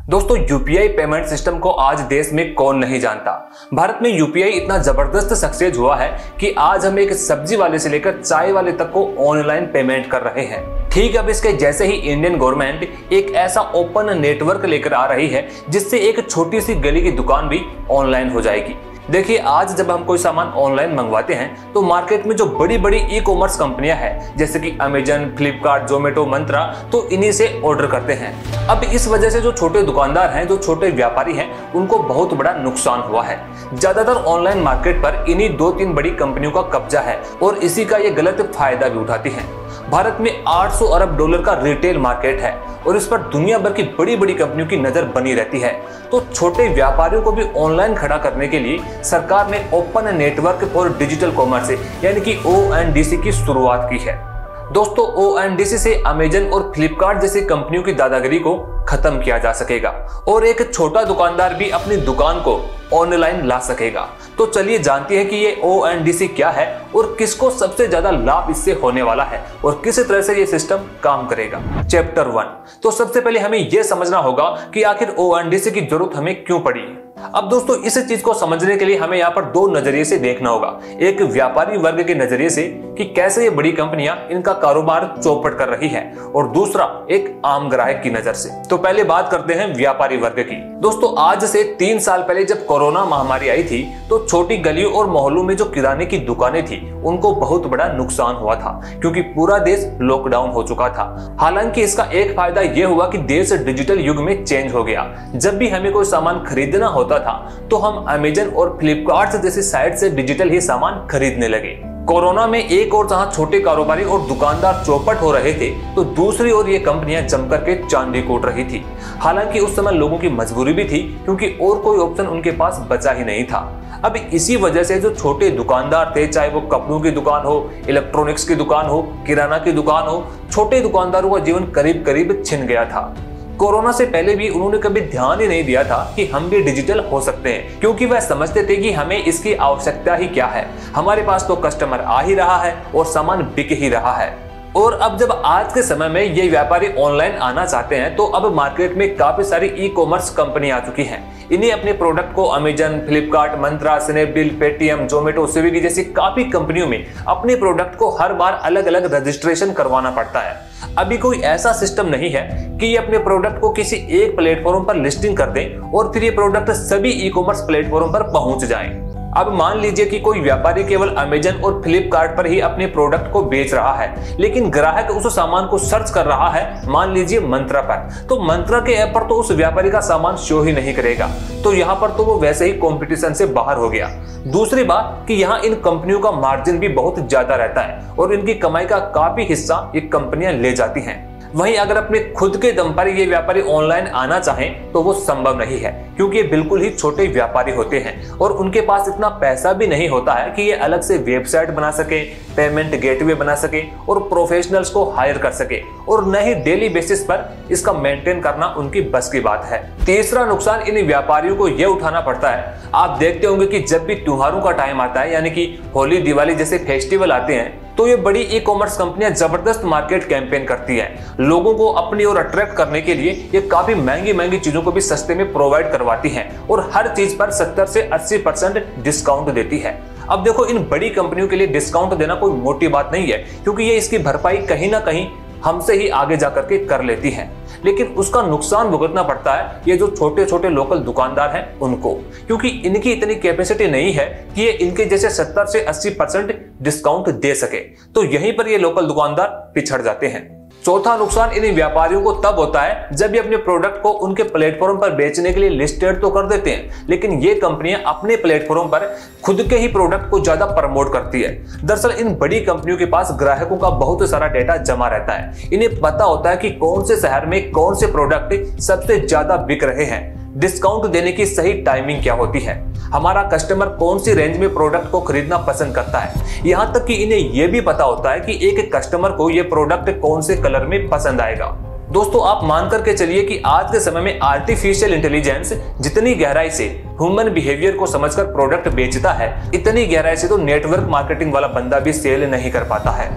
दोस्तों UPI payment system को आज देश में कौन नहीं जानता। भारत में यूपीआई इतना जबरदस्त सक्सेस हुआ है कि आज हम एक सब्जी वाले से लेकर चाय वाले तक को ऑनलाइन पेमेंट कर रहे हैं। ठीक अब इसके जैसे ही इंडियन गवर्नमेंट एक ऐसा ओपन नेटवर्क लेकर आ रही है जिससे एक छोटी सी गली की दुकान भी ऑनलाइन हो जाएगी। देखिए आज जब हम कोई सामान ऑनलाइन मंगवाते हैं तो मार्केट में जो बड़ी बड़ी ई कॉमर्स कंपनियां हैं जैसे कि अमेजन, फ्लिपकार्ट, जोमेटो, मंत्रा, तो इन्हीं से ऑर्डर करते हैं। अब इस वजह से जो छोटे दुकानदार हैं, जो छोटे व्यापारी हैं, उनको बहुत बड़ा नुकसान हुआ है। ज्यादातर ऑनलाइन मार्केट पर इन्हीं 2-3 बड़ी कंपनियों का कब्जा है और इसी का ये गलत फायदा भी उठाती हैं। भारत में $800 अरब का रिटेल मार्केट है और इस पर दुनिया भर की बड़ी बड़ी कंपनियों की नजर बनी रहती है। तो छोटे व्यापारियों को भी ऑनलाइन खड़ा करने के लिए सरकार ने open network for digital commerce यानी कि ONDC की शुरुआत की है। दोस्तों ONDC से अमेजन और फ्लिपकार्ट जैसी कंपनियों की दादागिरी को खत्म किया जा सकेगा और एक छोटा दुकानदार भी अपनी दुकान को ऑनलाइन ला सकेगा। तो चलिए जानते हैं कि ये ONDC क्या है और किसको सबसे ज्यादा लाभ इससे होने वाला है और किस तरह से ये सिस्टम काम करेगा। चैप्टर 1। तो सबसे पहले हमें यह समझना होगा कि आखिर ONDC की जरूरत हमें क्यों पड़ी। अब दोस्तों इस चीज को समझने के लिए हमें यहाँ पर दो नजरिए से देखना होगा। एक व्यापारी वर्ग के नजरिए से कि कैसे ये बड़ी कंपनियां इनका कारोबार चौपट कर रही है और दूसरा एक आम ग्राहक की नजर से। तो पहले बात करते हैं व्यापारी वर्ग की। दोस्तों आज से 3 साल पहले जब कोरोना महामारी आई थी तो छोटी गलियों और मोहल्लों में जो किराने की दुकानें थी उनको बहुत बड़ा नुकसान हुआ था क्योंकि पूरा देश लॉकडाउन हो चुका था। हालांकि इसका एक फायदा यह हुआ कि देश डिजिटल युग में चेंज हो गया। जब भी हमें कोई सामान खरीदना होता था तो हम अमेजन और फ्लिपकार्ट जैसी साइट से डिजिटल ही सामान खरीदने लगे। कोरोना में एक और जहां छोटे कारोबारी और दुकानदार चौपट हो रहे थे तो दूसरी ओर ये कंपनियां जमकर के चांदी कूट रही थी। हालांकि उस समय लोगों की मजबूरी भी थी क्योंकि और कोई ऑप्शन उनके पास बचा ही नहीं था। अब इसी वजह से जो छोटे दुकानदार थे, चाहे वो कपड़ों की दुकान हो, इलेक्ट्रॉनिक्स की दुकान हो, किराना की दुकान हो, छोटे दुकानदारों का जीवन करीब करीब छिन गया था। कोरोना से पहले भी उन्होंने कभी ध्यान ही नहीं दिया था कि हम भी डिजिटल हो सकते हैं क्योंकि वह समझते थे कि हमें इसकी आवश्यकता ही क्या है। हमारे पास तो कस्टमर आ ही रहा है और सामान बिक ही रहा है। और अब जब आज के समय में ये व्यापारी ऑनलाइन आना चाहते हैं तो अब मार्केट में काफी सारी ई कॉमर्स कंपनी आ चुकी हैं। इन्हें अपने प्रोडक्ट को अमेजन, फ्लिपकार्ट, मंत्रा, स्नैपडील, पेटीएम, जोमेटो, स्विगी जैसी काफी कंपनियों में अपने प्रोडक्ट को हर बार अलग अलग रजिस्ट्रेशन करवाना पड़ता है। अभी कोई ऐसा सिस्टम नहीं है कि ये अपने प्रोडक्ट को किसी एक प्लेटफॉर्म पर लिस्टिंग कर दें और फिर ये प्रोडक्ट सभी ई कॉमर्स प्लेटफॉर्म पर पहुंच जाएं। अब मान लीजिए कि कोई व्यापारी केवल अमेजन और फ्लिपकार्ट पर ही अपने प्रोडक्ट को बेच रहा है लेकिन ग्राहक उस सामान को सर्च कर रहा है मान लीजिए मंत्रा पर, तो मंत्रा के ऐप पर तो उस व्यापारी का सामान शो ही नहीं करेगा। तो यहाँ पर तो वो वैसे ही कंपटीशन से बाहर हो गया। दूसरी बात कि यहाँ इन कंपनियों का मार्जिन भी बहुत ज्यादा रहता है और इनकी कमाई का काफी हिस्सा ये कंपनियां ले जाती हैं। वहीं अगर अपने खुद के दम पर ये व्यापारी ऑनलाइन आना चाहें तो वो संभव नहीं है क्योंकि ये बिल्कुल ही छोटे व्यापारी होते हैं और उनके पास इतना पैसा भी नहीं होता है कि ये अलग से वेबसाइट बना सके, पेमेंट गेटवे बना सके और प्रोफेशनल्स को हायर कर सके और न ही डेली बेसिस पर इसका मेंटेन करना उनकी बस की बात है। तीसरा नुकसान इन व्यापारियों को यह उठाना पड़ता है। आप देखते होंगे कि जब भी त्योहारों का टाइम आता है यानी कि होली, दिवाली जैसे फेस्टिवल आते हैं तो ये बड़ी ई कॉमर्स कंपनियां जबरदस्त मार्केट कैंपेन करती हैं। लोगों को अपनी ओर अट्रैक्ट करने के लिए ये काफी महंगी महंगी चीजों को भी सस्ते में प्रोवाइड करवाती हैं और हर चीज पर 70 से 80% डिस्काउंट देती है। अब देखो इन बड़ी कंपनियों के लिए डिस्काउंट देना कोई मोटी बात नहीं है क्योंकि ये इसकी भरपाई कहीं ना कहीं हमसे ही आगे जाकर के कर लेती हैं, लेकिन उसका नुकसान भुगतना पड़ता है ये जो छोटे छोटे लोकल दुकानदार हैं उनको, क्योंकि इनकी इतनी कैपेसिटी नहीं है कि ये इनके जैसे 70 से 80% डिस्काउंट दे सके। तो यहीं पर ये लोकल दुकानदार पिछड़ जाते हैं। चौथा नुकसान इन व्यापारियों को तब होता है जब ये अपने प्रोडक्ट को उनके प्लेटफॉर्म पर बेचने के लिए लिस्टेड तो कर देते हैं लेकिन ये कंपनियां अपने प्लेटफॉर्म पर खुद के ही प्रोडक्ट को ज्यादा प्रमोट करती है। दरअसल इन बड़ी कंपनियों के पास ग्राहकों का बहुत सारा डेटा जमा रहता है। इन्हें पता होता है कि कौन से शहर में कौन से प्रोडक्ट सबसे ज्यादा बिक रहे हैं, डिस्काउंट देने की सही टाइमिंग क्या होती है, हमारा कस्टमर कौन सी रेंज में प्रोडक्ट को खरीदना पसंद करता है। यहाँ तक कि इन्हें यह भी पता होता है कि एक कस्टमर को यह प्रोडक्ट कौन से कलर में पसंद आएगा। दोस्तों आप मान करके चलिए कि आज के समय में आर्टिफिशियल इंटेलिजेंस जितनी गहराई से ह्यूमन बिहेवियर को समझकर प्रोडक्ट बेचता है, इतनी गहराई से तो नेटवर्क मार्केटिंग वाला बंदा भी सेल नहीं कर पाता है।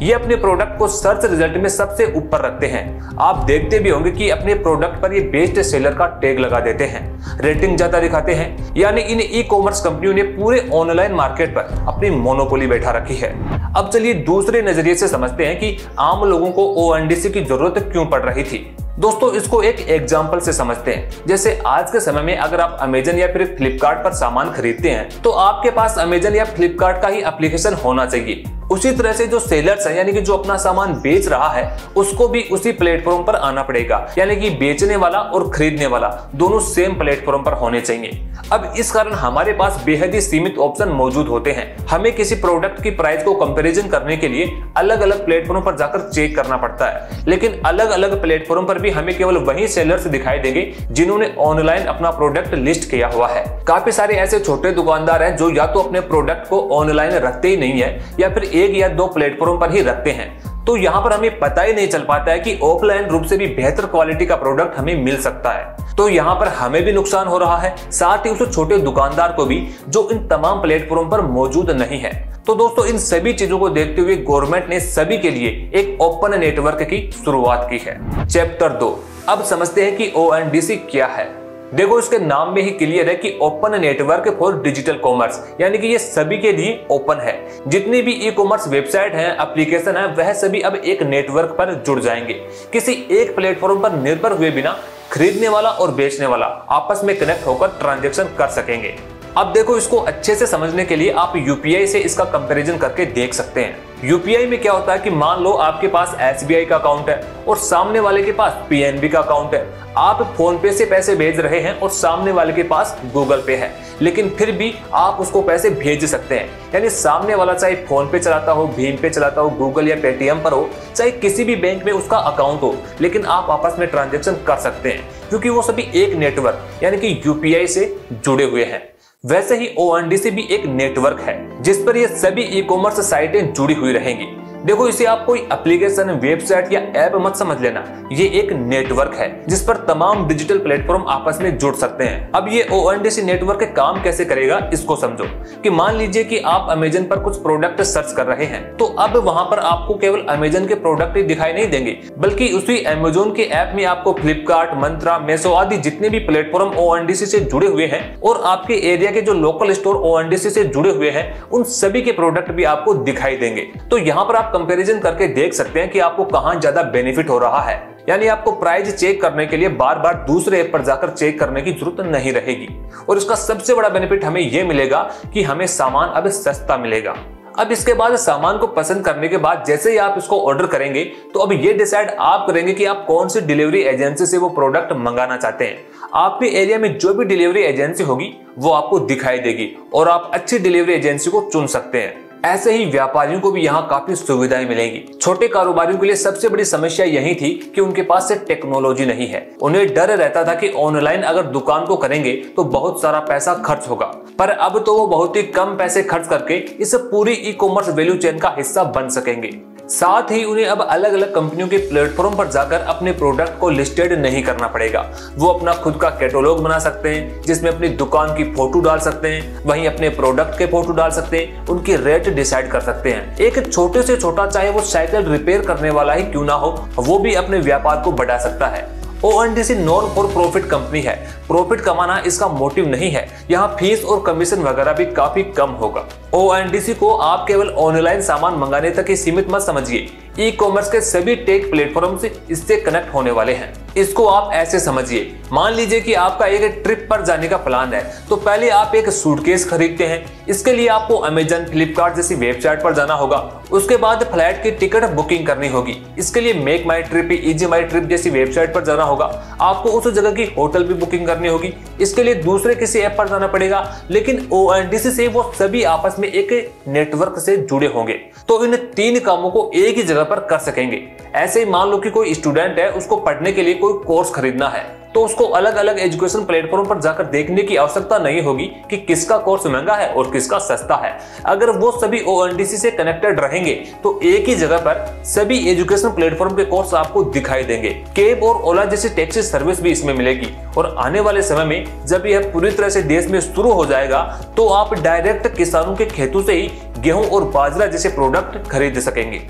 ये अपने प्रोडक्ट को सर्च रिजल्ट में सबसे ऊपर रखते हैं। आप देखते भी होंगे कि अपने प्रोडक्ट पर ये बेस्ट सेलर का टैग लगा देते हैं, रेटिंग ज्यादा दिखाते हैं। यानी इन ई कॉमर्स कंपनियों ने पूरे ऑनलाइन मार्केट पर अपनी मोनोपोली बैठा रखी है। अब चलिए दूसरे नजरिए से समझते हैं कि आम लोगों को ओएनडीसी की जरूरत क्यों पड़ रही थी। दोस्तों, इसको एक एग्जाम्पल से समझते हैं। जैसे आज के समय में अगर आप अमेजन या फिर फ्लिपकार्ट पर सामान खरीदते हैं तो आपके पास अमेजन या फ्लिपकार्ट का ही एप्लीकेशन होना चाहिए। उसी तरह से जो सेलर्स है यानी कि जो अपना सामान बेच रहा है उसको भी उसी प्लेटफॉर्म पर आना पड़ेगा। यानी कि बेचने वाला और खरीदने वाला दोनों सेम प्लेटफॉर्म पर होने चाहिए। अब इस कारण हमारे पास बेहद ही सीमित ऑप्शन मौजूद होते हैं। हमें किसी प्रोडक्ट की प्राइस को कंपैरिजन करने के लिए अलग अलग प्लेटफॉर्म पर जाकर चेक करना पड़ता है। लेकिन अलग अलग प्लेटफॉर्म पर भी हमें केवल वही सेलर्स दिखाई देंगे जिन्होंने ऑनलाइन अपना प्रोडक्ट लिस्ट किया हुआ है। काफी सारे ऐसे छोटे दुकानदार हैं जो या तो अपने प्रोडक्ट को ऑनलाइन रखते ही नहीं है या फिर एक या दो प्लेटफॉर्म पर ही रखते हैं। तो यहाँ पर हमें पता ही नहीं चल पाता है कि ऑफलाइन रूप से भी बेहतर क्वालिटी का प्रोडक्ट हमें मिल सकता है। तो यहाँ पर हमें भी नुकसान हो रहा है, साथ ही उस छोटे दुकानदार को भी जो इन तमाम प्लेटफॉर्म पर मौजूद नहीं है। तो दोस्तों, इन सभी चीजों को देखते हुए गवर्नमेंट ने सभी के लिए एक ओपन नेटवर्क की शुरुआत की है। चैप्टर 2, अब समझते हैं कि ओएनडीसी क्या है। देखो, इसके नाम में ही क्लियर है कि open network for digital commerce, यानी कि ये सभी के लिए ओपन है। जितनी भी ई कॉमर्स वेबसाइट है, एप्लीकेशन है, वह सभी अब एक नेटवर्क पर जुड़ जाएंगे। किसी एक प्लेटफॉर्म पर निर्भर हुए बिना खरीदने वाला और बेचने वाला आपस में कनेक्ट होकर ट्रांजैक्शन कर सकेंगे। अब देखो, इसको अच्छे से समझने के लिए आप यूपीआई से इसका कंपैरिजन करके देख सकते हैं। यूपीआई में क्या होता है कि मान लो आपके पास एसबीआई का अकाउंट है और सामने वाले के पास पीएनबी का अकाउंट है। आप फोन पे से पैसे भेज रहे हैं और सामने वाले के पास गूगल पे है, लेकिन फिर भी आप उसको पैसे भेज सकते हैं। यानी सामने वाला चाहे फोन पे चलाता हो, भीम पे चलाता हो, गूगल या पेटीएम पर हो, चाहे किसी भी बैंक में उसका अकाउंट हो, लेकिन आप आपस में ट्रांजेक्शन कर सकते हैं क्योंकि वो सभी एक नेटवर्क यानी कि यूपीआई से जुड़े हुए हैं। वैसे ही ओएनडीसी भी एक नेटवर्क है जिस पर ये सभी ई कॉमर्स साइटें जुड़ी हुई रहेंगी। देखो, इसे आप कोई एप्लीकेशन, वेबसाइट या ऐप मत समझ लेना, ये एक नेटवर्क है जिस पर तमाम डिजिटल प्लेटफॉर्म आपस में जुड़ सकते हैं। अब ये ओएनडीसी नेटवर्क काम कैसे करेगा इसको समझो कि मान लीजिए कि आप अमेजन पर कुछ प्रोडक्ट सर्च कर रहे हैं, तो अब वहां पर आपको केवल अमेजन के प्रोडक्ट ही दिखाई नहीं देंगे, बल्कि उसी अमेजन के ऐप में आपको फ्लिपकार्ट, मंत्रा, मेसो आदि जितने भी प्लेटफॉर्म ओएनडीसी से जुड़े हुए हैं और आपके एरिया के जो लोकल स्टोर ओएनडीसी से जुड़े हुए हैं, उन सभी के प्रोडक्ट भी आपको दिखाई देंगे। तो यहाँ पर आप कंपैरिजन करके देख सकते हैं कि आपको कहां ज्यादा बेनिफिट हो रहा है। यानी आपको प्राइस चेक करने के लिए बार बार दूसरे ऐप पर जाकर चेक करने की जरूरत नहीं रहेगी। और इसका सबसे बड़ा बेनिफिट हमें यह मिलेगा कि हमें सामान अब सस्ता मिलेगा। अब इसके बाद सामान को पसंद करने के बाद जैसे ही आप इसको ऑर्डर करेंगे तो अब ये डिसाइड आप करेंगे कि आप कौन सी डिलीवरी एजेंसी से वो प्रोडक्ट मंगाना चाहते हैं। आपके एरिया में जो भी डिलीवरी एजेंसी होगी वो आपको दिखाई देगी और आप अच्छी डिलीवरी एजेंसी को चुन सकते हैं। ऐसे ही व्यापारियों को भी यहाँ काफी सुविधाएं मिलेंगी। छोटे कारोबारियों के लिए सबसे बड़ी समस्या यही थी कि उनके पास से टेक्नोलॉजी नहीं है। उन्हें डर रहता था कि ऑनलाइन अगर दुकान को करेंगे तो बहुत सारा पैसा खर्च होगा, पर अब तो वो बहुत ही कम पैसे खर्च करके इस पूरी ई कॉमर्स वैल्यू चेन का हिस्सा बन सकेंगे। साथ ही उन्हें अब अलग अलग कंपनियों के प्लेटफॉर्म पर जाकर अपने प्रोडक्ट को लिस्टेड नहीं करना पड़ेगा। वो अपना खुद का कैटलॉग बना सकते हैं जिसमें अपनी दुकान की फोटो डाल सकते हैं, वहीं अपने प्रोडक्ट के फोटो डाल सकते हैं, उनकी रेट डिसाइड कर सकते हैं। एक छोटे से छोटा चाहे वो साइकिल रिपेयर करने वाला ही क्यों ना हो, वो भी अपने व्यापार को बढ़ा सकता है। ONDC non for profit company है। प्रॉफिट कमाना इसका मोटिव नहीं है। यहाँ फीस और कमीशन वगैरह भी काफी कम होगा। ओएनडीसी को आप केवल ऑनलाइन सामान मंगाने तक ही सीमित मत समझिए। ई कॉमर्स के सभी टेक प्लेटफॉर्म से इससे कनेक्ट होने वाले हैं। इसको आप ऐसे समझिए, मान लीजिए कि आपका एक ट्रिप पर जाने का प्लान है, तो पहले आप एक सूटकेस खरीदते हैं। इसके लिए आपको अमेजन, फ्लिपकार्ट जैसी वेबसाइट पर जाना होगा। उसके बाद फ्लाइट की टिकट बुकिंग करनी होगी। इसके लिए मेक माई ट्रिप, इजी माई ट्रिप जैसी वेबसाइट पर जाना होगा। आपको उस जगह की होटल भी बुकिंग करनी होगी। इसके लिए दूसरे किसी ऐप पर जाना पड़ेगा, लेकिन ओएनडीसी से वो सभी आपस में एक नेटवर्क से जुड़े होंगे, तो इन तीन कामों को एक ही जगह पर कर सकेंगे। ऐसे ही मान लो कि कोई स्टूडेंट है, उसको पढ़ने के लिए कोई कोर्स खरीदना है, तो उसको अलग अलग एजुकेशन प्लेटफॉर्म पर जाकर देखने की आवश्यकता नहीं होगी कि किसका कोर्स महंगा है और किसका सस्ता है। अगर वो सभी ओएनडीसी से कनेक्टेड रहेंगे तो एक ही जगह पर सभी एजुकेशन प्लेटफॉर्म के कोर्स आपको दिखाई देंगे। कैब और ओला जैसी टैक्सी सर्विस भी इसमें मिलेगी। और आने वाले समय में जब यह पूरी तरह से देश में शुरू हो जाएगा तो आप डायरेक्ट किसानों के खेतों से ही गेहूं और बाजरा जैसे प्रोडक्ट खरीद सकेंगे।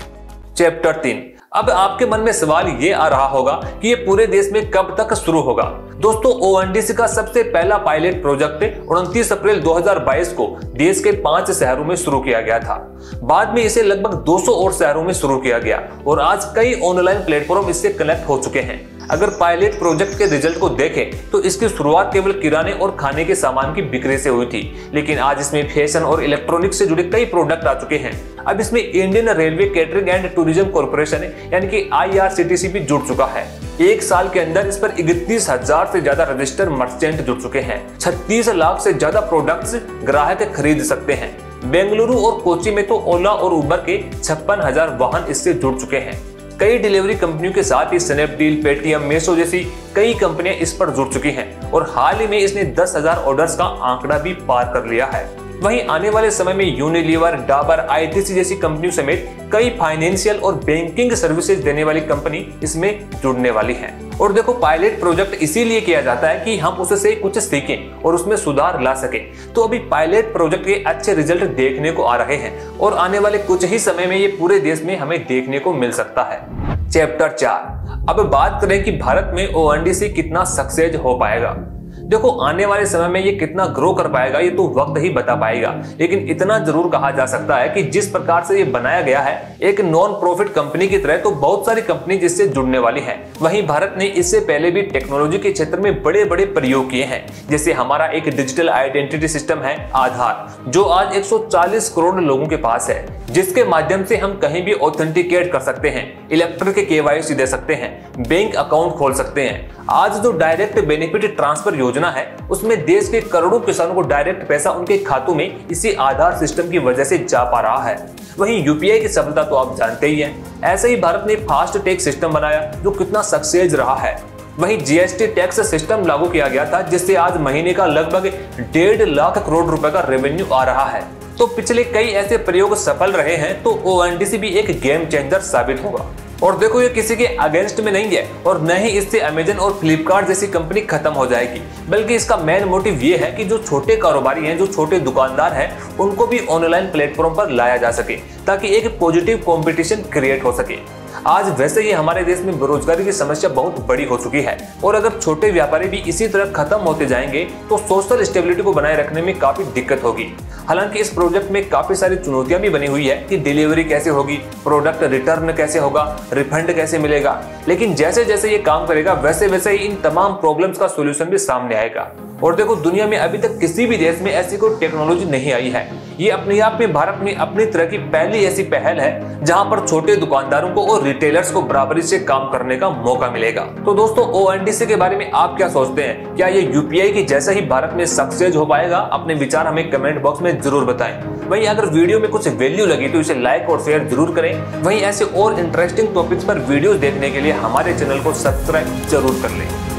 चैप्टर 3। अब आपके मन में सवाल ये आ रहा होगा कि ये पूरे देश में कब तक शुरू होगा। दोस्तों, ओएनडीसी का सबसे पहला पायलट प्रोजेक्ट 29 अप्रैल 2022 को देश के 5 शहरों में शुरू किया गया था। बाद में इसे लगभग 200 और शहरों में शुरू किया गया और आज कई ऑनलाइन प्लेटफॉर्म इससे कनेक्ट हो चुके हैं। अगर पायलट प्रोजेक्ट के रिजल्ट को देखें तो इसकी शुरुआत केवल किराने और खाने के सामान की बिक्री से हुई थी, लेकिन आज इसमें फैशन और इलेक्ट्रॉनिक्स से जुड़े कई प्रोडक्ट आ चुके हैं। अब इसमें Indian railway catering and tourism corporation यानी कि IRCTC भी जुड़ चुका है। एक साल के अंदर इस पर 31,000 से ज्यादा रजिस्टर्ड मर्चेंट जुड़ चुके हैं। 36 लाख से ज्यादा प्रोडक्ट्स ग्राहक खरीद सकते हैं। बेंगलुरु और कोची में तो ओला और उबर के 56,000 वाहन इससे जुड़ चुके हैं। कई डिलीवरी कंपनियों के साथ ही स्नैपडील, पेटीएम, मीशो जैसी कई कंपनियां इस पर जुड़ चुकी हैं और हाल ही में इसने 10,000 ऑर्डर्स का आंकड़ा भी पार कर लिया है। वहीं आने वाले समय में यूनिलीवर, डाबर, ITC जैसी कंपनियों समेत कई फाइनेंशियल और बैंकिंग सर्विसेज देने वाली कंपनी इसमें जुड़ने वाली हैं। और देखो, पायलट प्रोजेक्ट इसीलिए किया जाता है कि हम उससे कुछ सीखें और उसमें सुधार ला सकें। तो अभी पायलट प्रोजेक्ट के अच्छे रिजल्ट देखने को आ रहे हैं और आने वाले कुछ ही समय में ये पूरे देश में हमें देखने को मिल सकता है। चैप्टर 4। अब बात करें कि भारत में ओएनडीसी कितना सक्सेस हो पाएगा। देखो, आने वाले समय में ये कितना ग्रो कर पाएगा ये तो वक्त ही बता पाएगा, लेकिन इतना जरूर कहा जा सकता है कि जिस प्रकार से ये बनाया गया है एक नॉन प्रॉफिट कंपनी की तरह, तो बहुत सारी कंपनी जिससे जुड़ने वाली हैं। वहीं भारत ने इससे पहले भी टेक्नोलॉजी के क्षेत्र में बड़े बड़े प्रयोग किए हैं, जैसे हमारा एक डिजिटल आइडेंटिटी सिस्टम है आधार, जो आज 140 करोड़ लोगों के पास है, जिसके माध्यम से हम कहीं भी ऑथेंटिकेट कर सकते हैं, इलेक्ट्रिक KYC दे सकते हैं, बैंक अकाउंट खोल सकते हैं। आज जो डायरेक्ट बेनिफिट ट्रांसफर योजना है उसमें देश के करोड़ों किसानों को डायरेक्ट पैसा उनके खातों में इसी आधार सिस्टम की वजह से जा पा रहा है। वहीं UPI की सफलता तो आप जानते ही हैं। ऐसे ही भारत ने फास्ट टैग सिस्टम बनाया जो कितना सक्सेस रहा है। वहीं GST टैक्स सिस्टम लागू किया गया था, जिससे आज महीने का लगभग 1.5 लाख करोड़ रुपए का रेवेन्यू आ रहा है। तो पिछले कई ऐसे प्रयोग सफल रहे हैं, तो ओएनडीसी भी एक गेम चेंजर साबित होगा। और देखो, ये किसी के अगेंस्ट में नहीं है और न ही इससे अमेजन और फ्लिपकार्ट जैसी कंपनी खत्म हो जाएगी, बल्कि इसका मेन मोटिव ये है कि जो छोटे कारोबारी हैं, जो छोटे दुकानदार हैं, उनको भी ऑनलाइन प्लेटफॉर्म पर लाया जा सके, ताकि एक पॉजिटिव कंपटीशन क्रिएट हो सके। आज वैसे ही हमारे देश में बेरोजगारी की समस्या बहुत बड़ी हो चुकी है और अगर छोटे व्यापारी भी इसी तरह खत्म होते जाएंगे तो सोशल स्टेबिलिटी को बनाए रखने में काफी दिक्कत होगी। हालांकि इस प्रोजेक्ट में काफी सारी चुनौतियां भी बनी हुई है कि डिलीवरी कैसे होगी, प्रोडक्ट रिटर्न कैसे होगा, रिफंड कैसे मिलेगा, लेकिन जैसे जैसे ये काम करेगा वैसे वैसे ही इन तमाम प्रॉब्लम्स का सोल्यूशन भी सामने आएगा। और देखो, दुनिया में अभी तक किसी भी देश में ऐसी कोई टेक्नोलॉजी नहीं आई है। ये अपने आप में भारत में अपनी तरह की पहली ऐसी पहल है जहां पर छोटे दुकानदारों को और रिटेलर्स को बराबरी से काम करने का मौका मिलेगा। तो दोस्तों, ओएनडीसी के बारे में आप क्या सोचते हैं? क्या ये UPI की जैसा ही भारत में सक्सेस हो पाएगा? अपने विचार हमें कमेंट बॉक्स में जरूर बताएं। वहीं अगर वीडियो में कुछ वैल्यू लगी तो इसे लाइक और शेयर जरूर करें। वहीं ऐसे और इंटरेस्टिंग टॉपिक्स पर वीडियोस देखने के लिए हमारे चैनल को सब्सक्राइब जरूर कर लें।